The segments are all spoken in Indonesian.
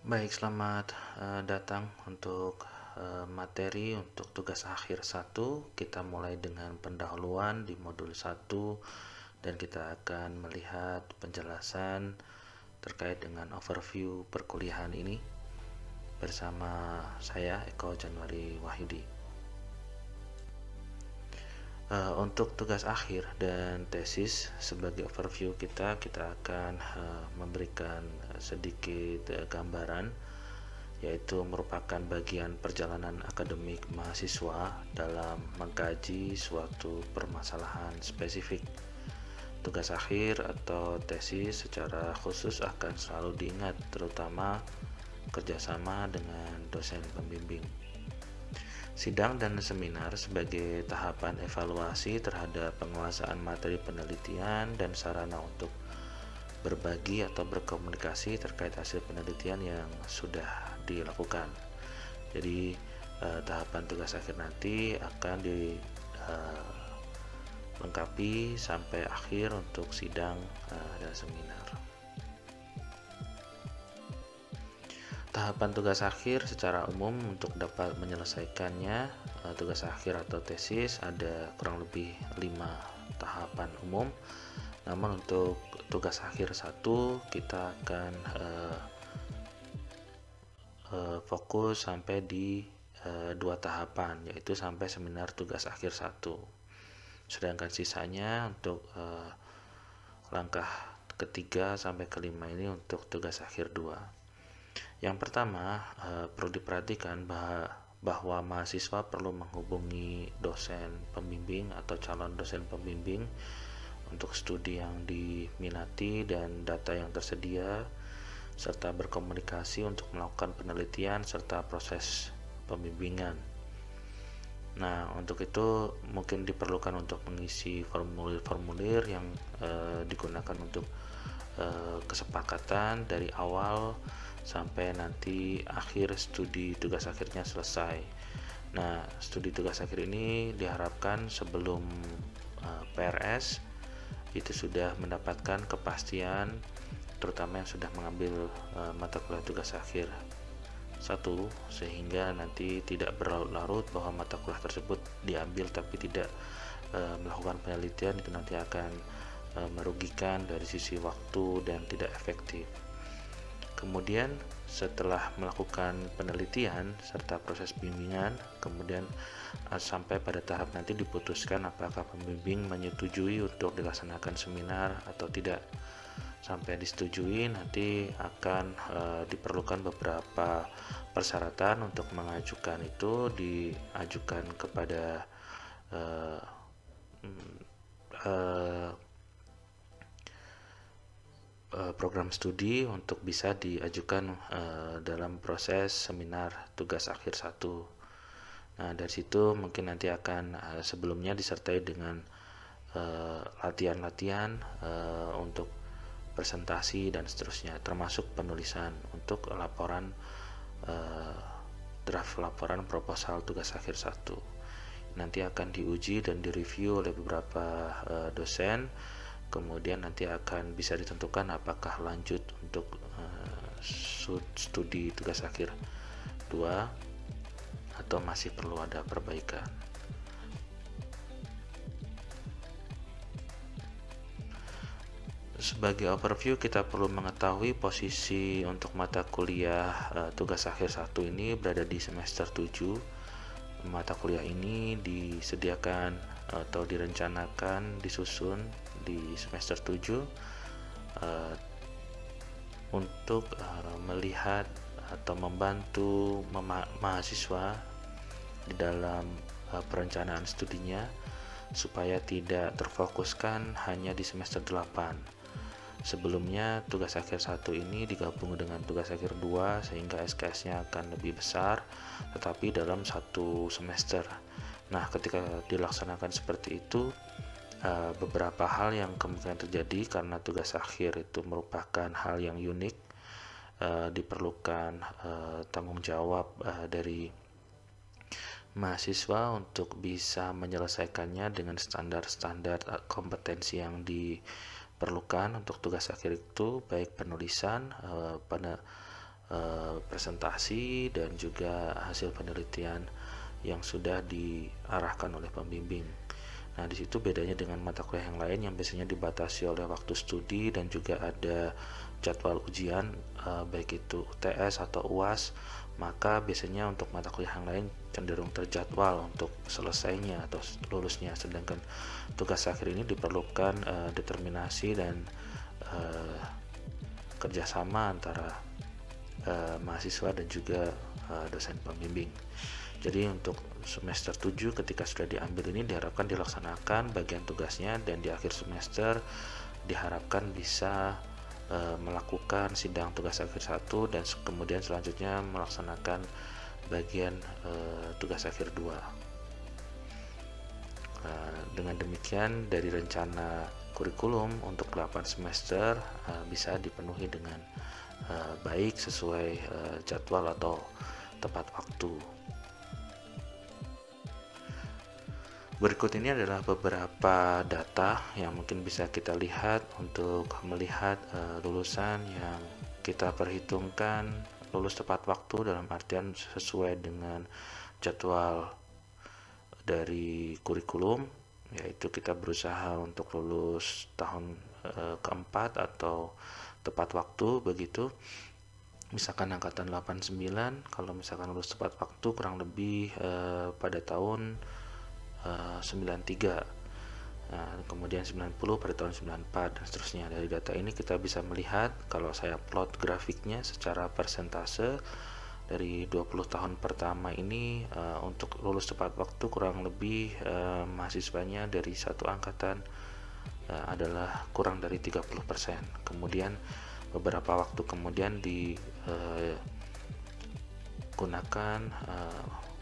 Baik, selamat datang untuk materi untuk tugas akhir 1. Kita mulai dengan pendahuluan di modul 1 dan kita akan melihat penjelasan terkait dengan overview perkuliahan ini bersama saya Eko Januari Wahyudi. Untuk tugas akhir dan tesis sebagai overview kita akan memberikan sedikit gambaran, yaitu merupakan bagian perjalanan akademik mahasiswa dalam mengkaji suatu permasalahan spesifik. Tugas akhir atau tesis secara khusus akan selalu diingat, terutama kerjasama dengan dosen pembimbing. Sidang dan seminar sebagai tahapan evaluasi terhadap penguasaan materi penelitian dan sarana untuk berbagi atau berkomunikasi terkait hasil penelitian yang sudah dilakukan. Jadi tahapan tugas akhir nanti akan dilengkapi sampai akhir untuk sidang dan seminar. Tahapan tugas akhir secara umum untuk dapat menyelesaikannya, tugas akhir atau tesis ada kurang lebih 5 tahapan umum. Namun untuk tugas akhir 1 kita akan fokus sampai di 2 tahapan, yaitu sampai seminar tugas akhir 1. Sedangkan sisanya untuk langkah ketiga sampai kelima ini untuk tugas akhir 2. Yang pertama, perlu diperhatikan bahwa mahasiswa perlu menghubungi dosen pembimbing atau calon dosen pembimbing untuk studi yang diminati dan data yang tersedia, serta berkomunikasi untuk melakukan penelitian serta proses pembimbingan. Nah, untuk itu mungkin diperlukan untuk mengisi formulir-formulir yang digunakan untuk kesepakatan dari awal sampai nanti akhir studi tugas akhirnya selesai. Nah, studi tugas akhir ini diharapkan sebelum PRS itu sudah mendapatkan kepastian, terutama yang sudah mengambil mata kuliah tugas akhir 1, sehingga nanti tidak berlarut-larut bahwa mata kuliah tersebut diambil tapi tidak melakukan penelitian. Itu nanti akan merugikan dari sisi waktu dan tidak efektif. Kemudian setelah melakukan penelitian serta proses bimbingan, kemudian sampai pada tahap nanti diputuskan apakah pembimbing menyetujui untuk dilaksanakan seminar atau tidak. Sampai disetujui, nanti akan diperlukan beberapa persyaratan untuk mengajukan itu, diajukan kepada program studi untuk bisa diajukan dalam proses seminar tugas akhir 1. Nah, dari situ mungkin nanti akan sebelumnya disertai dengan latihan-latihan untuk presentasi dan seterusnya, termasuk penulisan untuk laporan draft laporan proposal tugas akhir 1. Nanti akan diuji dan direview oleh beberapa dosen. Kemudian nanti akan bisa ditentukan apakah lanjut untuk studi tugas akhir 2 atau masih perlu ada perbaikan. Sebagai overview, kita perlu mengetahui posisi untuk mata kuliah tugas akhir 1 ini berada di semester 7. Mata kuliah ini disediakan atau direncanakan disusun di semester 7 untuk melihat atau membantu mahasiswa di dalam perencanaan studinya supaya tidak terfokuskan hanya di semester 8. Sebelumnya tugas akhir 1 ini digabung dengan tugas akhir 2 sehingga SKS-nya akan lebih besar, tetapi dalam 1 semester. Nah, ketika dilaksanakan seperti itu, beberapa hal yang kemungkinan terjadi karena tugas akhir itu merupakan hal yang unik, diperlukan tanggung jawab dari mahasiswa untuk bisa menyelesaikannya dengan standar-standar kompetensi yang diperlukan untuk tugas akhir itu, baik penulisan, presentasi dan juga hasil penelitian yang sudah diarahkan oleh pembimbing. Nah, di situ bedanya dengan mata kuliah yang lain yang biasanya dibatasi oleh waktu studi dan juga ada jadwal ujian, baik itu UTS atau UAS. Maka biasanya untuk mata kuliah yang lain cenderung terjadwal untuk selesainya atau lulusnya, sedangkan tugas akhir ini diperlukan determinasi dan kerjasama antara mahasiswa dan juga dosen pembimbing. Jadi untuk semester 7 ketika sudah diambil ini diharapkan dilaksanakan bagian tugasnya, dan di akhir semester diharapkan bisa melakukan sidang tugas akhir 1 dan kemudian selanjutnya melaksanakan bagian tugas akhir 2. Dengan demikian dari rencana kurikulum untuk 8 semester bisa dipenuhi dengan baik sesuai jadwal atau tepat waktu. Berikut ini adalah beberapa data yang mungkin bisa kita lihat untuk melihat lulusan yang kita perhitungkan lulus tepat waktu, dalam artian sesuai dengan jadwal dari kurikulum, yaitu kita berusaha untuk lulus tahun keempat atau tepat waktu begitu. Misalkan angkatan 89, kalau misalkan lulus tepat waktu kurang lebih pada tahun 93, kemudian 90 pada tahun 94 dan seterusnya. Dari data ini kita bisa melihat, kalau saya plot grafiknya secara persentase, dari 20 tahun pertama ini untuk lulus tepat waktu kurang lebih mahasiswanya dari satu angkatan adalah kurang dari 30%. Kemudian beberapa waktu kemudian digunakan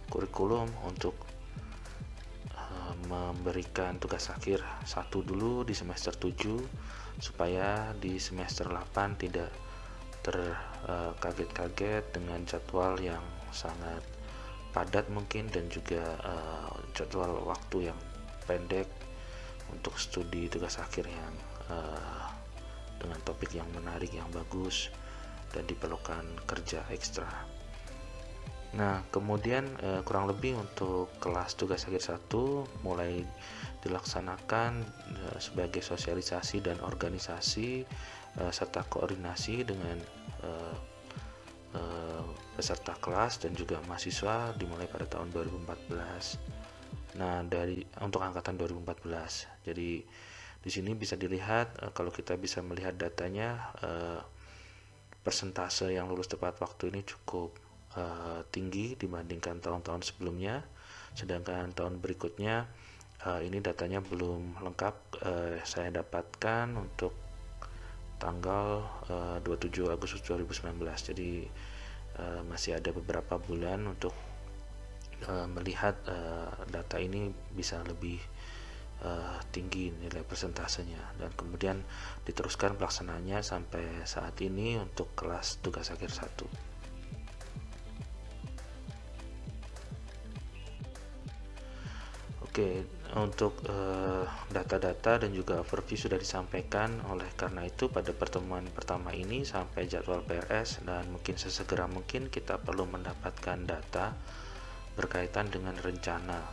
kurikulum untuk memberikan tugas akhir 1 dulu di semester 7 supaya di semester 8 tidak terkaget-kaget dengan jadwal yang sangat padat mungkin dan juga jadwal waktu yang pendek untuk studi tugas akhir yang dengan topik yang menarik, yang bagus, dan diperlukan kerja ekstra. Nah, kemudian kurang lebih untuk kelas tugas akhir 1 mulai dilaksanakan sebagai sosialisasi dan organisasi serta koordinasi dengan peserta kelas dan juga mahasiswa dimulai pada tahun 2014. Nah, untuk angkatan 2014. Jadi di sini bisa dilihat kalau kita bisa melihat datanya, persentase yang lulus tepat waktu ini cukup tinggi dibandingkan tahun-tahun sebelumnya, sedangkan tahun berikutnya ini datanya belum lengkap, saya dapatkan untuk tanggal 27 Agustus 2019. Jadi masih ada beberapa bulan untuk melihat data ini bisa lebih tinggi nilai persentasenya, dan kemudian diteruskan pelaksanaannya sampai saat ini untuk kelas tugas akhir 1. Oke, untuk data-data dan juga overview sudah disampaikan. Oleh karena itu pada pertemuan pertama ini sampai jadwal PRS, dan mungkin sesegera mungkin kita perlu mendapatkan data berkaitan dengan rencana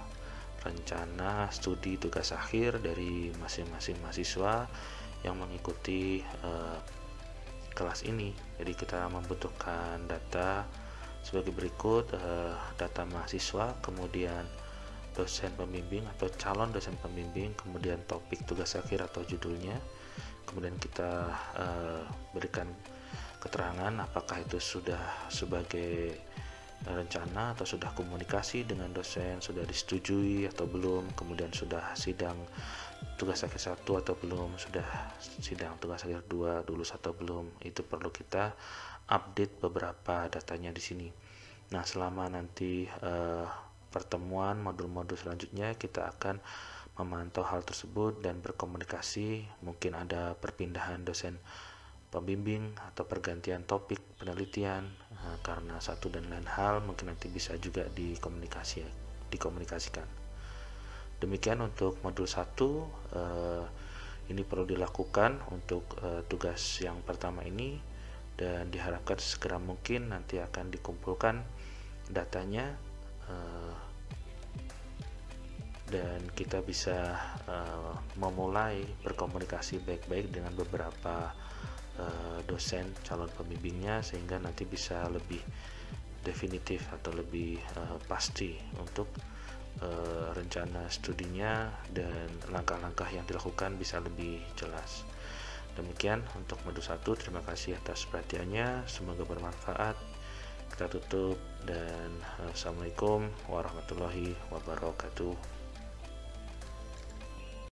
studi tugas akhir dari masing-masing mahasiswa yang mengikuti kelas ini. Jadi kita membutuhkan data sebagai berikut: data mahasiswa, kemudian dosen pembimbing atau calon dosen pembimbing, kemudian topik tugas akhir atau judulnya, kemudian kita berikan keterangan apakah itu sudah sebagai rencana atau sudah komunikasi dengan dosen, sudah disetujui atau belum, kemudian sudah sidang tugas akhir 1 atau belum, sudah sidang tugas akhir 2 lulus atau belum. Itu perlu kita update beberapa datanya di sini. Nah, selama nanti pertemuan modul-modul selanjutnya kita akan memantau hal tersebut dan berkomunikasi. Mungkin ada perpindahan dosen pembimbing atau pergantian topik penelitian karena satu dan lain hal, mungkin nanti bisa juga dikomunikasikan. Demikian untuk modul 1. Ini perlu dilakukan untuk tugas yang pertama ini. dan diharapkan segera mungkin nanti akan dikumpulkan datanya dan kita bisa memulai berkomunikasi baik-baik dengan beberapa dosen calon pembimbingnya, sehingga nanti bisa lebih definitif atau lebih pasti untuk rencana studinya dan langkah-langkah yang dilakukan bisa lebih jelas. Demikian untuk modul 1. Terima kasih atas perhatiannya, semoga bermanfaat. Kita tutup dan assalamualaikum warahmatullahi wabarakatuh.